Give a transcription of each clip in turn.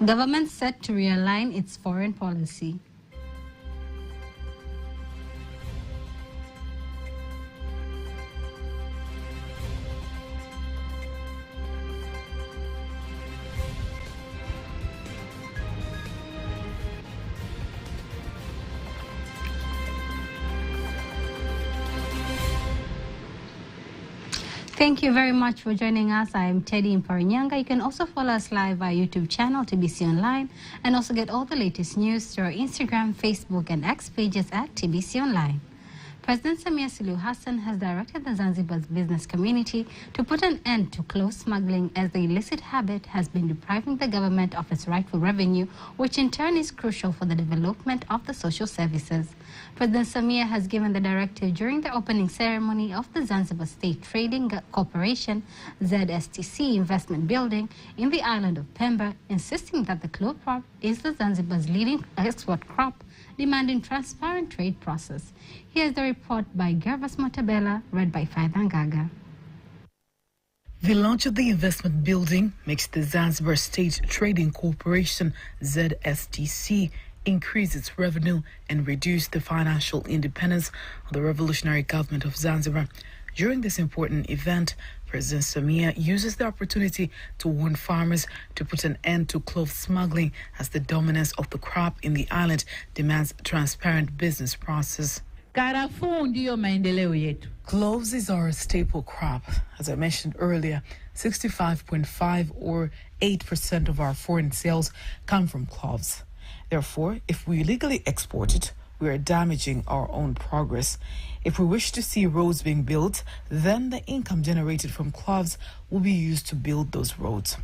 Government set to realign its foreign policy. Thank you very much for joining us. I am Teddy Mparinyanga. You can also follow us live via YouTube channel TBC Online and also get all the latest news through our Instagram, Facebook and X pages at TBC Online. President Samia Suluhu Hassan has directed the Zanzibar's business community to put an end to clove smuggling, as the illicit habit has been depriving the government of its rightful revenue, which in turn is crucial for the development of the social services. President Samia has given the directive during the opening ceremony of the Zanzibar State Trading Corporation ZSTC investment building in the island of Pemba, insisting that the clove crop is the Zanzibar's leading export crop, demanding transparent trade process. Here's the report by Gervas Motabella, read by Faida Gaga. The launch of the investment building makes the Zanzibar State Trading Corporation ZSTC increase its revenue and reduce the financial independence of the revolutionary government of Zanzibar. During this important event, President Samia uses the opportunity to warn farmers to put an end to clove smuggling, as the dominance of the crop in the island demands a transparent business process. Cloves is our staple crop. As I mentioned earlier, 65.5 or 8% of our foreign sales come from cloves. Therefore, if we illegally export it, we are damaging our own progress. If we wish to see roads being built, then the income generated from cloves will be used to build those roads.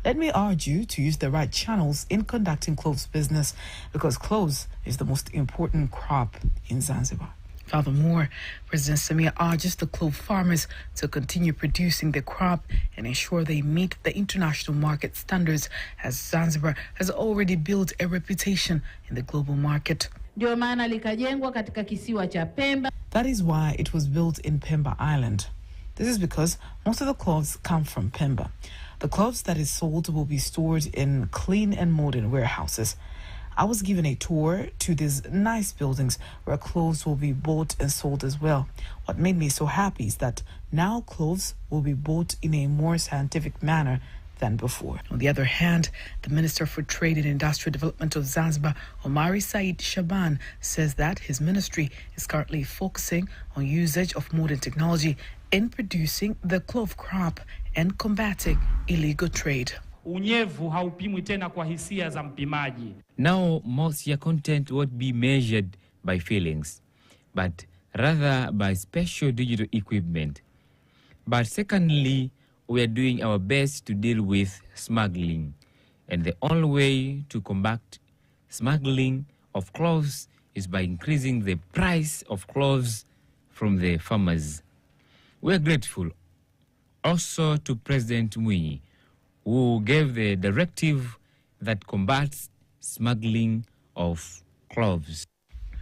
Let me urge you to use the right channels in conducting cloves business, because cloves is the most important crop in Zanzibar. Furthermore, President Samia urges the clove farmers to continue producing the crop and ensure they meet the international market standards, as Zanzibar has already built a reputation in the global market. That is why it was built in Pemba Island. This is because most of the cloves come from Pemba. The cloves that is sold will be stored in clean and modern warehouses. I was given a tour to these nice buildings where cloves will be bought and sold as well. What made me so happy is that now cloves will be bought in a more scientific manner than before. On the other hand, the Minister for Trade and Industrial Development of Zanzibar, Omari Said Shaban, says that his ministry is currently focusing on usage of modern technology in producing the clove crop and combating illegal trade. Now, moisture content won't be measured by feelings, but rather by special digital equipment. But secondly, we are doing our best to deal with smuggling. And the only way to combat smuggling of cloves is by increasing the price of cloves from the farmers. We are grateful also to President Mwinyi, who gave the directive that combats smuggling of cloves.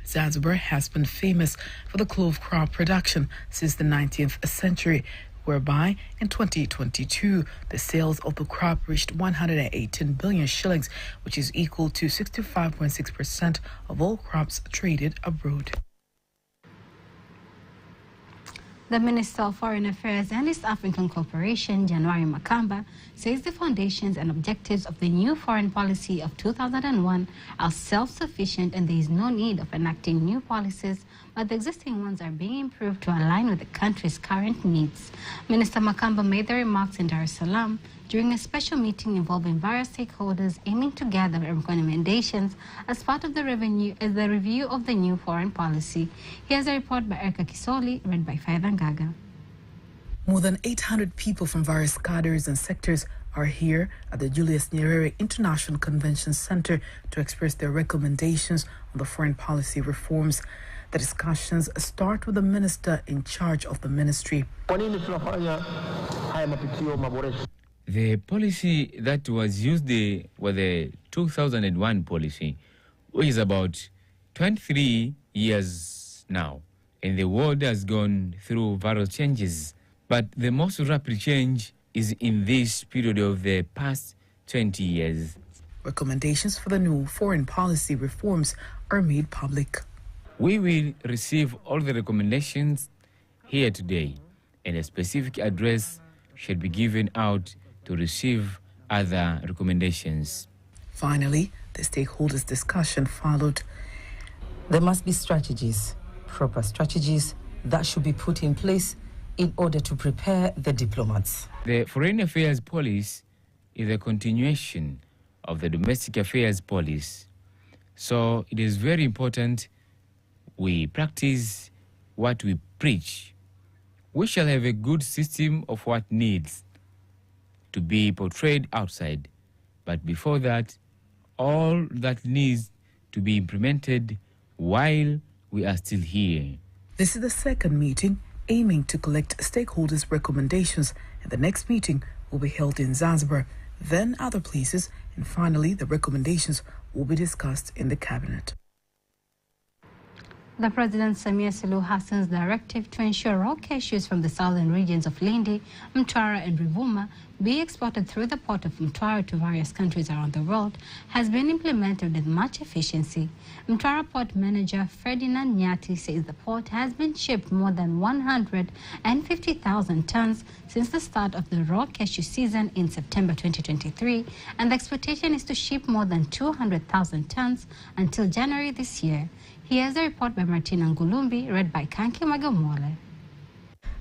Zanzibar has been famous for the clove crop production since the 19th century, whereby in 2022, the sales of the crop reached 118 billion shillings, which is equal to 65.6% of all crops traded abroad. The Minister of Foreign Affairs and East African Cooperation, January Makamba, says the foundations and objectives of the new foreign policy of 2001 are self-sufficient and there is no need of enacting new policies, but the existing ones are being improved to align with the country's current needs. Minister Makamba made the remarks in Dar es Salaam during a special meeting involving various stakeholders aiming to gather recommendations as part of the review of the new foreign policy. Here's a report by Erika Kisoli, read by Faida Gaga. More than 800 people from various cadres and sectors are here at the Julius Nyerere International Convention Center to express their recommendations on the foreign policy reforms. The discussions start with the minister in charge of the ministry. The policy that was used was the 2001 policy, which is about 23 years now. And the world has gone through various changes. But the most rapid change is in this period of the past 20 years. Recommendations for the new foreign policy reforms are made public. We will receive all the recommendations here today, and a specific address should be given out to receive other recommendations. Finally, the stakeholders' discussion followed. There must be strategies, proper strategies that should be put in place in order to prepare the diplomats. The Foreign Affairs Policy is a continuation of the Domestic Affairs Policy. So it is very important we practice what we preach. We shall have a good system of what needs to be portrayed outside. But before that, all that needs to be implemented while we are still here. This is the second meeting aiming to collect stakeholders' recommendations, and the next meeting will be held in Zanzibar, then other places, and finally the recommendations will be discussed in the cabinet. The President Samia Suluhu Hassan's directive to ensure raw cashews from the southern regions of Lindi, Mtwara and Ruvuma be exported through the port of Mtwara to various countries around the world has been implemented with much efficiency. Mtwara Port Manager Ferdinand Nyati says the port has been shipped more than 150,000 tons since the start of the raw cashew season in September 2023, and the expectation is to ship more than 200,000 tons until January this year. Here's a report by Martina Ngulumbi, read by Kanki Magomole.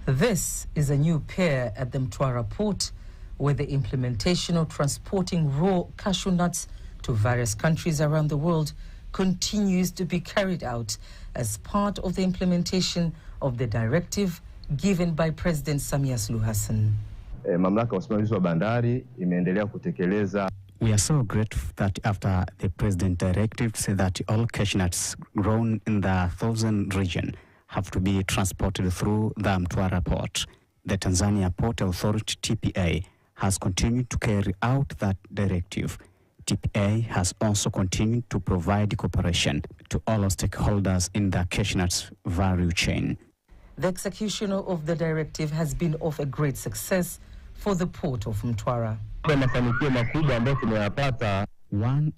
This is a new pier at the Mtwara port, where the implementation of transporting raw cashew nuts to various countries around the world continues to be carried out as part of the implementation of the directive given by President Samia Suluhu Hassan. Mamlaka ya usimamizi wa bandari imeendelea kutekeleza. We are so grateful that after the President directive said that all cashew nuts grown in the southern region have to be transported through the Mtwara port. The Tanzania Port Authority, TPA, has continued to carry out that directive. TPA has also continued to provide cooperation to all stakeholders in the cashew nuts value chain. The execution of the directive has been of a great success for the port of Mtwara. One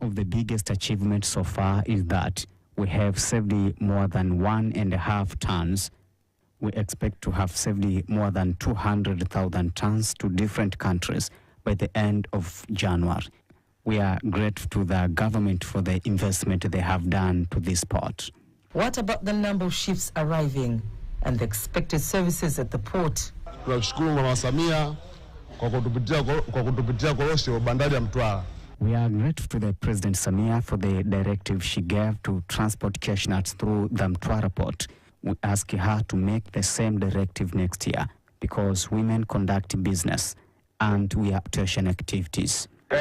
of the biggest achievements so far is that we have saved more than 1.5 tons. We expect to have saved more than 200,000 tons to different countries by the end of January. We are grateful to the government for the investment they have done to this port. What about the number of ships arriving and the expected services at the port? We are grateful to the President Samia for the directive she gave to transport cashew nuts through the Mtwara port. We ask her to make the same directive next year because women conduct business and we have tertiary activities. We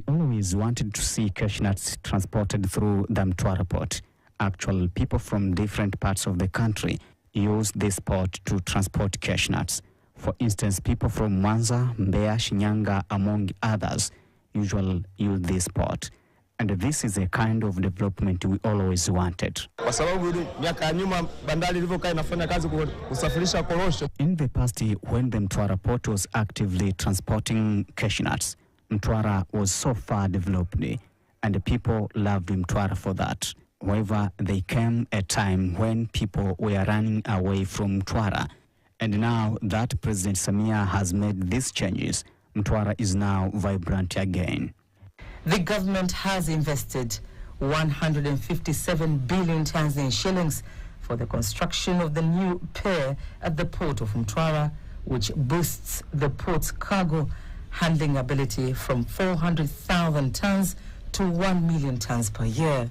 always wanted to see cashew nuts transported through the Mtwara port. Actual people from different parts of the country use this port to transport cashew nuts. For instance, people from Mwanza, Mbeya, Shinyanga, among others, usually use this port. And this is a kind of development we always wanted. In the past, when the Mtwara port was actively transporting cashew nuts, Mtwara was so far developed, and the people loved Mtwara for that. However, there came a time when people were running away from Mtwara. And now that President Samia has made these changes, Mtwara is now vibrant again. The government has invested 157 billion Tanzanian shillings for the construction of the new pier at the port of Mtwara, which boosts the port's cargo handling ability from 400,000 tons to 1 million tons per year.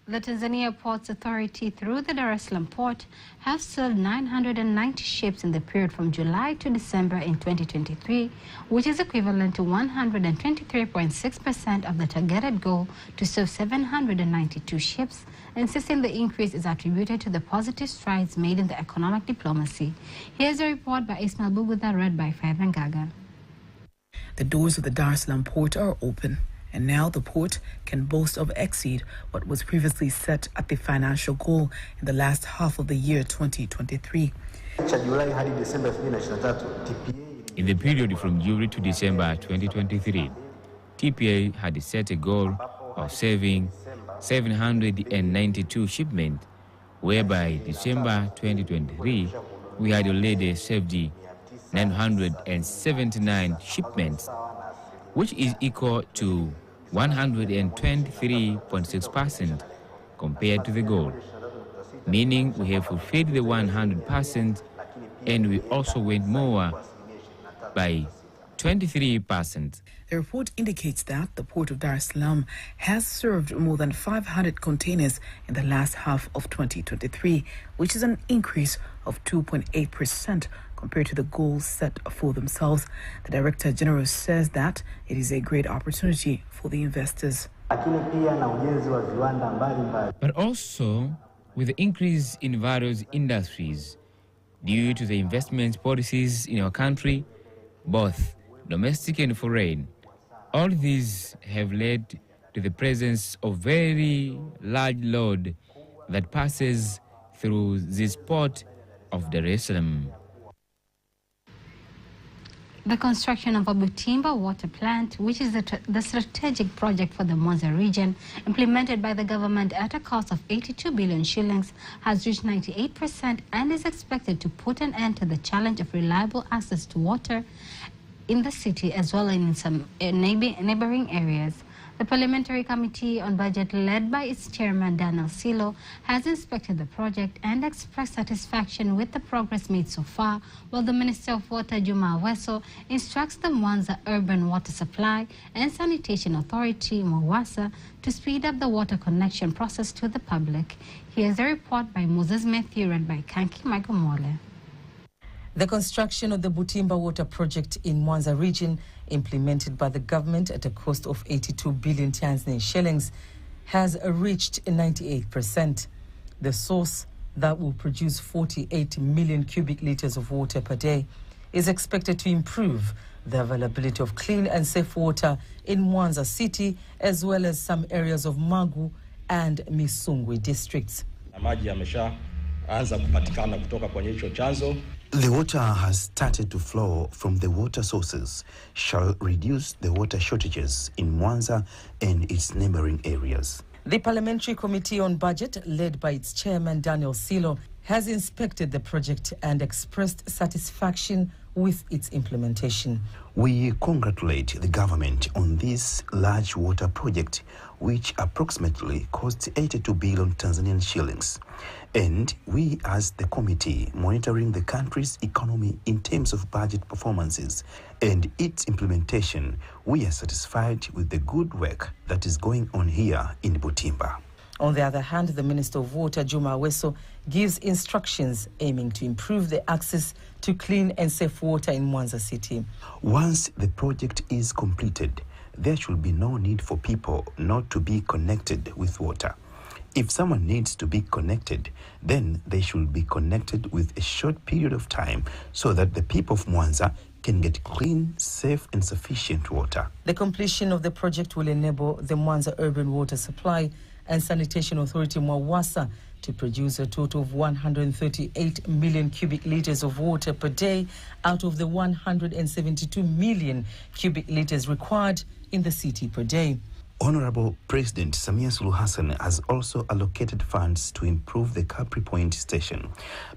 The Tanzania Ports Authority, through the Dar es Salaam port, have served 990 ships in the period from July to December in 2023, which is equivalent to 123.6% of the targeted goal to serve 792 ships, insisting the increase is attributed to the positive strides made in the economic diplomacy. Here's a report by Ismail Bugudha, read by Fabian Gaga. The doors of the Dar es Salaam port are open, and now the port can boast of exceed what was previously set at the financial goal in the last half of the year 2023. In the period from July to December 2023, TPA had set a goal of saving 792 shipments, whereby December 2023, we had already saved 979 shipments, which is equal to 123.6% compared to the goal, meaning we have fulfilled the 100% and we also went more by 23%. The report indicates that the Port of Dar es Salaam has served more than 500 containers in the last half of 2023, which is an increase of 2.8% compared to the goals set for themselves. The Director General says that it is a great opportunity for the investors. But also, with the increase in various industries due to the investment policies in our country, both domestic and foreign, all these have led to the presence of very large load that passes through this port of Dar es Salaam. The construction of a Butimba water plant, which is the strategic project for the Mwanza region, implemented by the government at a cost of 82 billion shillings, has reached 98% and is expected to put an end to the challenge of reliable access to water in the city as well as in some neighboring areas. The Parliamentary Committee on Budget, led by its chairman Daniel Silo, has inspected the project and expressed satisfaction with the progress made so far, while the Minister of Water, Juma Aweso, instructs the Mwanza Urban Water Supply and Sanitation Authority, MWASA, to speed up the water connection process to the public. Here's a report by Moses Matthew, read by Kanki Michael Mole. The construction of the Butimba water project in Mwanza region, implemented by the government at a cost of 82 billion Tanzanian shillings, has reached 98%. The source, that will produce 48 million cubic liters of water per day, is expected to improve the availability of clean and safe water in Mwanza city, as well as some areas of Magu and Misungwi districts. Maji yameshaanza kupatikana kutoka kwenye hicho chanzo. The water has started to flow from the water sources, shall reduce the water shortages in Mwanza and its neighboring areas. The Parliamentary Committee on Budget, led by its chairman Daniel Silo, has inspected the project and expressed satisfaction with its implementation. We congratulate the government on this large water project, which approximately cost 82 billion Tanzanian shillings. And we, as the committee monitoring the country's economy in terms of budget performances and its implementation, we are satisfied with the good work that is going on here in Butimba. On the other hand, the Minister of Water, Juma Aweso, gives instructions aiming to improve the access to clean and safe water in Mwanza city. Once the project is completed, there should be no need for people not to be connected with water. If someone needs to be connected, then they should be connected with a short period of time so that the people of Mwanza can get clean, safe and sufficient water. The completion of the project will enable the Mwanza Urban Water Supply and Sanitation Authority, MWASA, to produce a total of 138 million cubic liters of water per day out of the 172 million cubic liters required in the city per day. Honorable President Samia Suluhu Hassan has also allocated funds to improve the Capri Point station.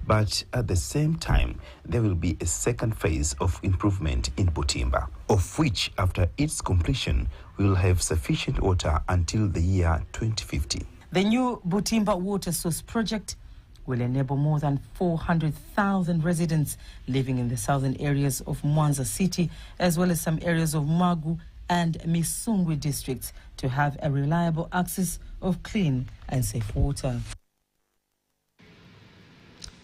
But at the same time, there will be a second phase of improvement in Butimba, of which, after its completion, we will have sufficient water until the year 2050. The new Butimba water source project will enable more than 400,000 residents living in the southern areas of Mwanza city, as well as some areas of Magu and Misungwi districts, to have a reliable access of clean and safe water.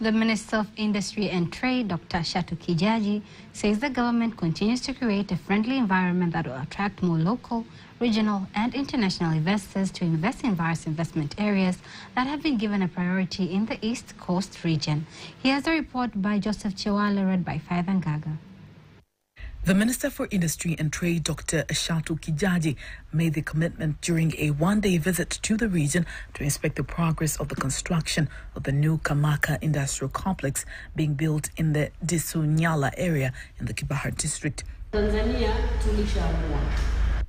The Minister of Industry and Trade, Dr. Shatu Kijaji, says the government continues to create a friendly environment that will attract more local, regional and international investors to invest in various investment areas that have been given a priority in the East Coast region. Here's a report by Joseph Chewale, read by Faithan Gaga. The Minister for Industry and Trade, Dr. Ashatu Kijaji, made the commitment during a one-day visit to the region to inspect the progress of the construction of the new Kamaka industrial complex being built in the Disunyala area in the Kibahar district.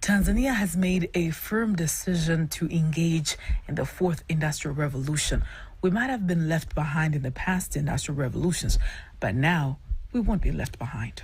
Tanzania has made a firm decision to engage in the fourth industrial revolution. We might have been left behind in the past industrial revolutions, but now we won't be left behind.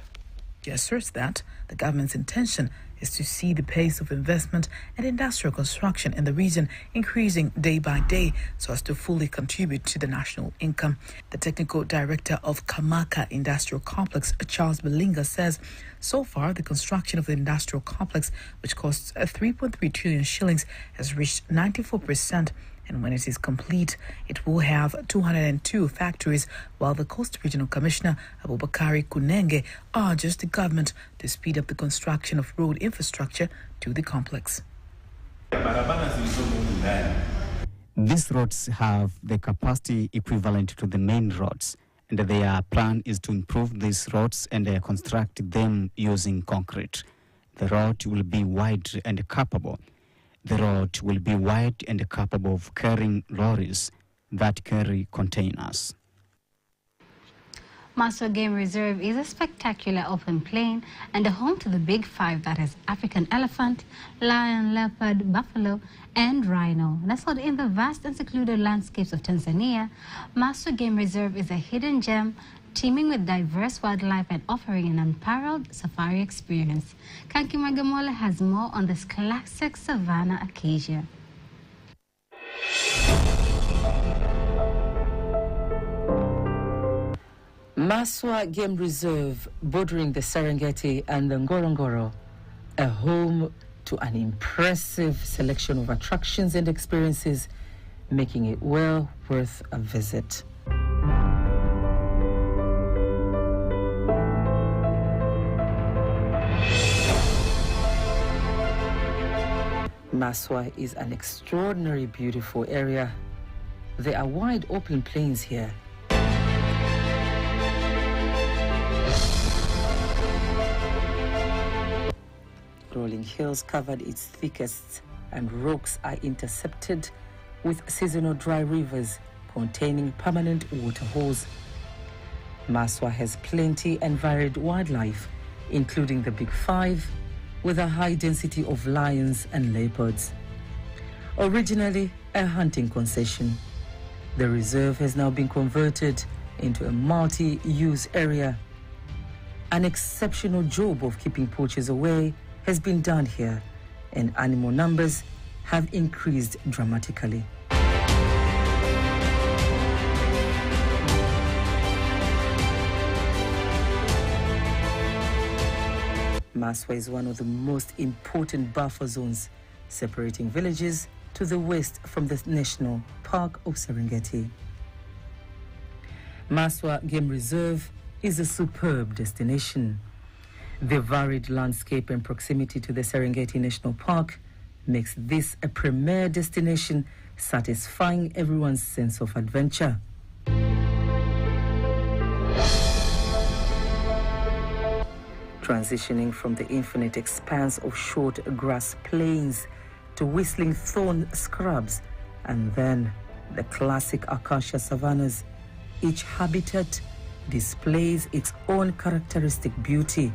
He asserts that the government's intention is to see the pace of investment and industrial construction in the region increasing day by day so as to fully contribute to the national income. The technical director of Kamaka Industrial Complex, Charles Belinga, says so far the construction of the industrial complex, which costs 3.3 trillion shillings, has reached 94%. And when it is complete, it will have 202 factories, while the Coast Regional Commissioner, Abubakari Kunenge, urges the government to speed up the construction of road infrastructure to the complex. These roads have the capacity equivalent to the main roads, and their plan is to improve these roads and construct them using concrete. The road will be wide and capable. The road will be wide and capable of carrying lorries that carry containers. Maswa Game Reserve is a spectacular open plain and a home to the big five, that is African elephant, lion, leopard, buffalo, and rhino. Nestled in the vast and secluded landscapes of Tanzania, Maswa Game Reserve is a hidden gem teeming with diverse wildlife and offering an unparalleled safari experience. Kanki Magamola has more on this classic savanna acacia. Maswa Game Reserve, bordering the Serengeti and the Ngorongoro, a home to an impressive selection of attractions and experiences, making it well worth a visit. Maswa is an extraordinary, beautiful area. There are wide open plains here. Rolling hills covered its thickest, and rocks are intercepted with seasonal dry rivers containing permanent waterholes. Maswa has plenty and varied wildlife, including the Big Five, with a high density of lions and leopards. Originally a hunting concession, the reserve has now been converted into a multi-use area. An exceptional job of keeping poachers away has been done here, and animal numbers have increased dramatically. Maswa is one of the most important buffer zones, separating villages to the west from the National Park of Serengeti. Maswa Game Reserve is a superb destination. The varied landscape and proximity to the Serengeti National Park makes this a premier destination, satisfying everyone's sense of adventure. Transitioning from the infinite expanse of short grass plains to whistling thorn scrubs, and then the classic acacia savannas, each habitat displays its own characteristic beauty.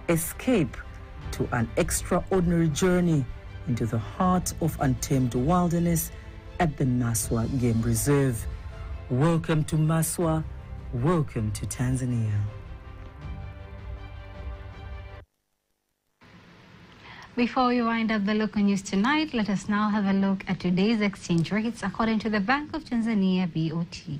Escape to an extraordinary journey into the heart of untamed wilderness at the Maswa Game Reserve. Welcome to Maswa. Welcome to Tanzania. Before we wind up the local news tonight, let us now have a look at today's exchange rates according to the Bank of Tanzania, BOT.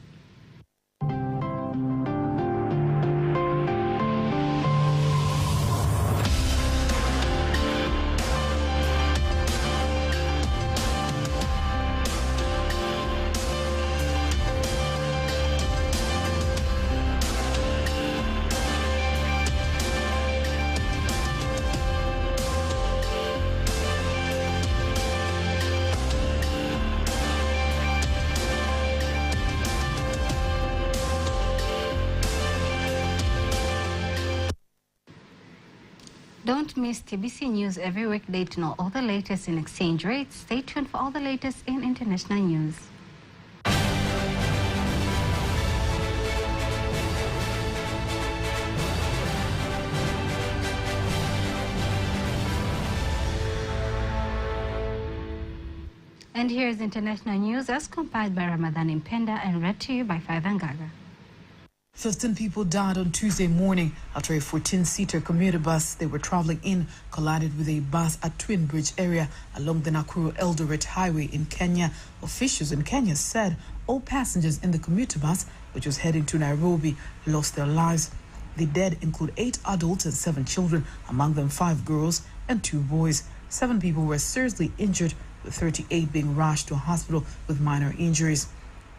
Don't miss TBC News every weekday to know all the latest in exchange rates. Stay tuned for all the latest in international news. And here's international news as compiled by Ramadan Impenda and read to you by Faizan Gaga. 15 people died on Tuesday morning after a 14-seater commuter bus they were traveling in collided with a bus at Twin Bridge area along the Nakuru-Eldoret Highway in Kenya. Officials in Kenya said all passengers in the commuter bus, which was heading to Nairobi, lost their lives. The dead include 8 adults and 7 children, among them 5 girls and 2 boys. 7 people were seriously injured, with 38 being rushed to a hospital with minor injuries.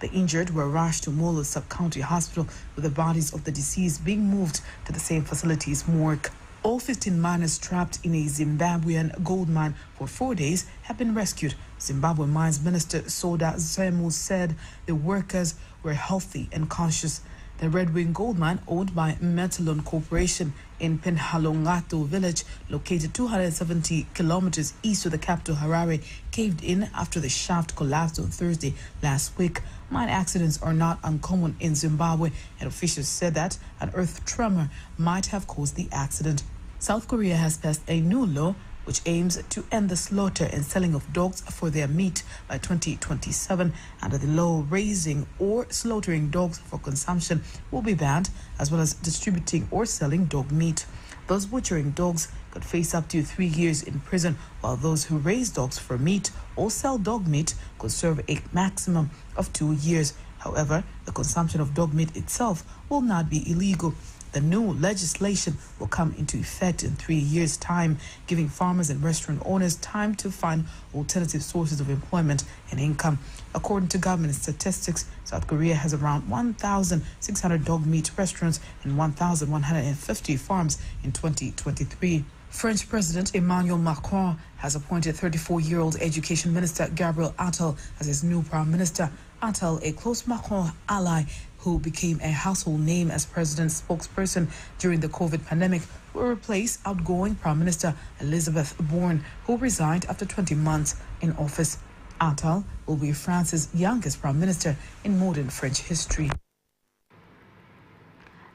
The injured were rushed to Molo Sub-County Hospital, with the bodies of the deceased being moved to the same facility's morgue. All 15 miners trapped in a Zimbabwean gold mine for 4 days have been rescued. Zimbabwe Mines Minister Soda Zemu said the workers were healthy and conscious. The Red Wing gold mine, owned by Metalon Corporation in Penhalongato village, located 270 kilometers east of the capital Harare, caved in after the shaft collapsed on Thursday last week. Mine accidents are not uncommon in Zimbabwe, and officials said that an earth tremor might have caused the accident. South Korea has passed a new law which aims to end the slaughter and selling of dogs for their meat by 2027. Under the law, raising or slaughtering dogs for consumption will be banned, as well as distributing or selling dog meat. Those butchering dogs could face up to 3 years in prison, while those who raise dogs for meat or sell dog meat could serve a maximum of 2 years. However, the consumption of dog meat itself will not be illegal. The new legislation will come into effect in 3 years' time, giving farmers and restaurant owners time to find alternative sources of employment and income. According to government statistics, South Korea has around 1,600 dog meat restaurants and 1,150 farms in 2023. French President Emmanuel Macron has appointed 34-year-old Education Minister Gabriel Attal as his new Prime Minister. Attal, a close Macron ally who became a household name as president's spokesperson during the COVID pandemic, will replace outgoing Prime Minister Elizabeth Borne, who resigned after 20 months in office. Attal will be France's youngest Prime Minister in modern French history.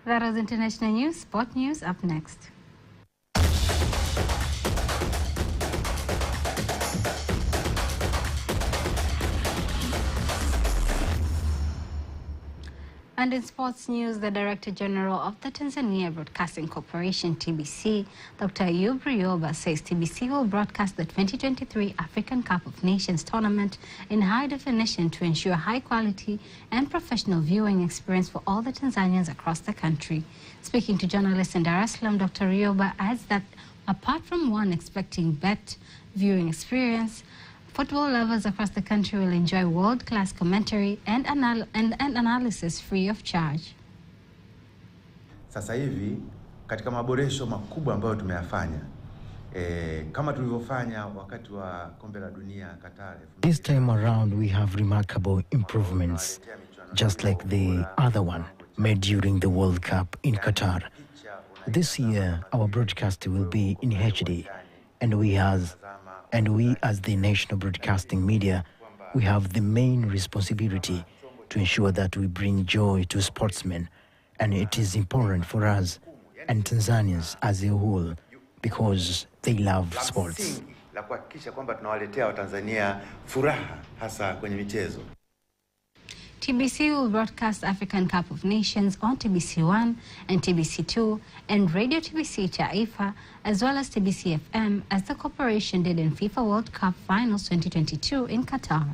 That was international news. Sport news up next. And in sports news, the Director General of the Tanzania Broadcasting Corporation, TBC, Dr. Ayub Rioba, says TBC will broadcast the 2023 African Cup of Nations tournament in high definition to ensure high quality and professional viewing experience for all the Tanzanians across the country. Speaking to journalists in Dar es Salaam, Dr. Rioba adds that apart from one expecting better viewing experience, football lovers across the country will enjoy world-class commentary and analysis free of charge. Sasa hivi katika maboresho makubwa ambayo tumeyafanya kama tulivyofanya wakati wa kombe la dunia Qatar. This time around we have remarkable improvements, just like the other one made during the World Cup in Qatar. This year our broadcast will be in HD, and we as the national broadcasting media, we have the main responsibility to ensure that we bring joy to sportsmen, and it is important for us and Tanzanians as a whole because they love sports. La kuhakikisha kwamba tunawaletea Watanzania furaha hasa kwenye michezo. TBC will broadcast African Cup of Nations on TBC1 and TBC2 and Radio TBC Taifa, as well as TBC FM, as the corporation did in FIFA World Cup Finals 2022 in Qatar.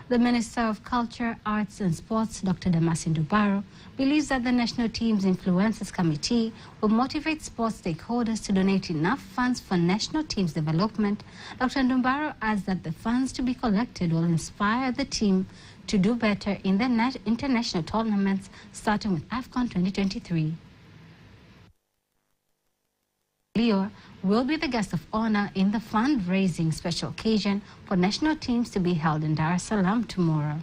The Minister of Culture, Arts and Sports, Dr. Damasi Ndubaro, believes that the National Teams Influencers Committee will motivate sports stakeholders to donate enough funds for national teams development. Dr. Ndubaro adds that the funds to be collected will inspire the team to do better in the international tournaments, starting with AFCON 2023. Leo will be the guest of honor in the fundraising special occasion for national teams to be held in Dar es Salaam tomorrow.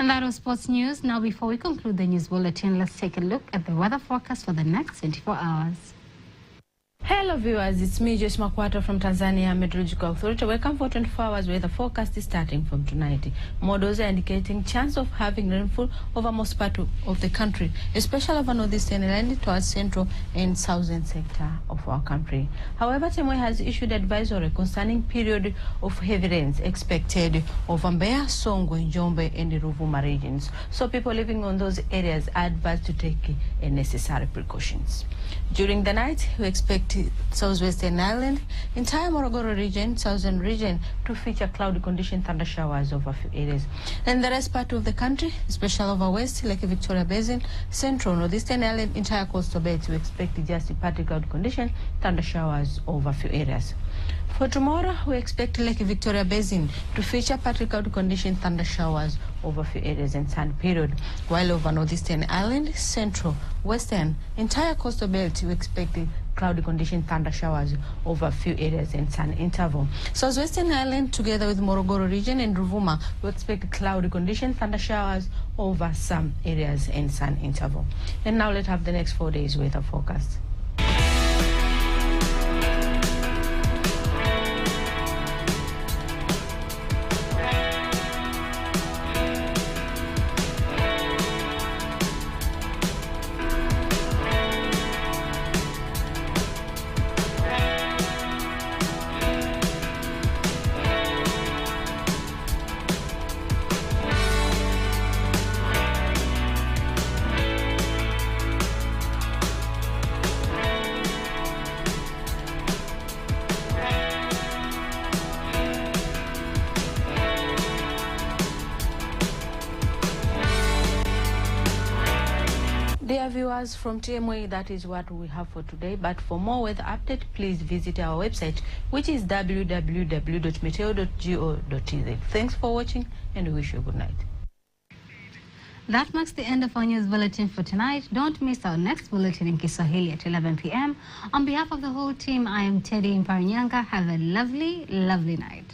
And that was sports news. Now, before we conclude the news bulletin, let's take a look at the weather forecast for the next 24 hours. Hello viewers, it's me Joyce Makwata from Tanzania Meteorological Authority. Welcome for 24 hours weather forecast is starting from tonight. Models are indicating chance of having rainfall over most part of the country, especially over northeastern island towards central and southern sector of our country. However, Temwe has issued advisory concerning period of heavy rains expected over Mbeya, Songwe, Njombe and the Ruvuma regions. So people living on those areas are advised to take necessary precautions. During the night, we expect southwestern island, entire Morogoro region, southern region to feature cloudy condition, thunder showers over a few areas. And the rest part of the country, especially over west, like Victoria Basin, central, northeastern island, entire coastal belt, we expect just partly cloudy condition, thunder showers over a few areas. For tomorrow, we expect Lake Victoria Basin to feature partly cloudy condition, thunder showers over a few areas and sun period. While over northeastern island, central, western, entire coastal belt, we expect cloudy condition, thunder showers over a few areas and sun interval. Southwestern island, together with Morogoro region and Ruvuma, we expect cloudy condition, thunder showers over some areas and sun interval. And now let's have the next 4 days weather forecast. Dear viewers from TMA, that is what we have for today. But for more weather update, please visit our website, which is www.meteo.go.tz. Thanks for watching, and we wish you a good night. That marks the end of our news bulletin for tonight. Don't miss our next bulletin in Kiswahili at 11 p.m. On behalf of the whole team, I am Teddy Mparinyanga. Have a lovely, lovely night.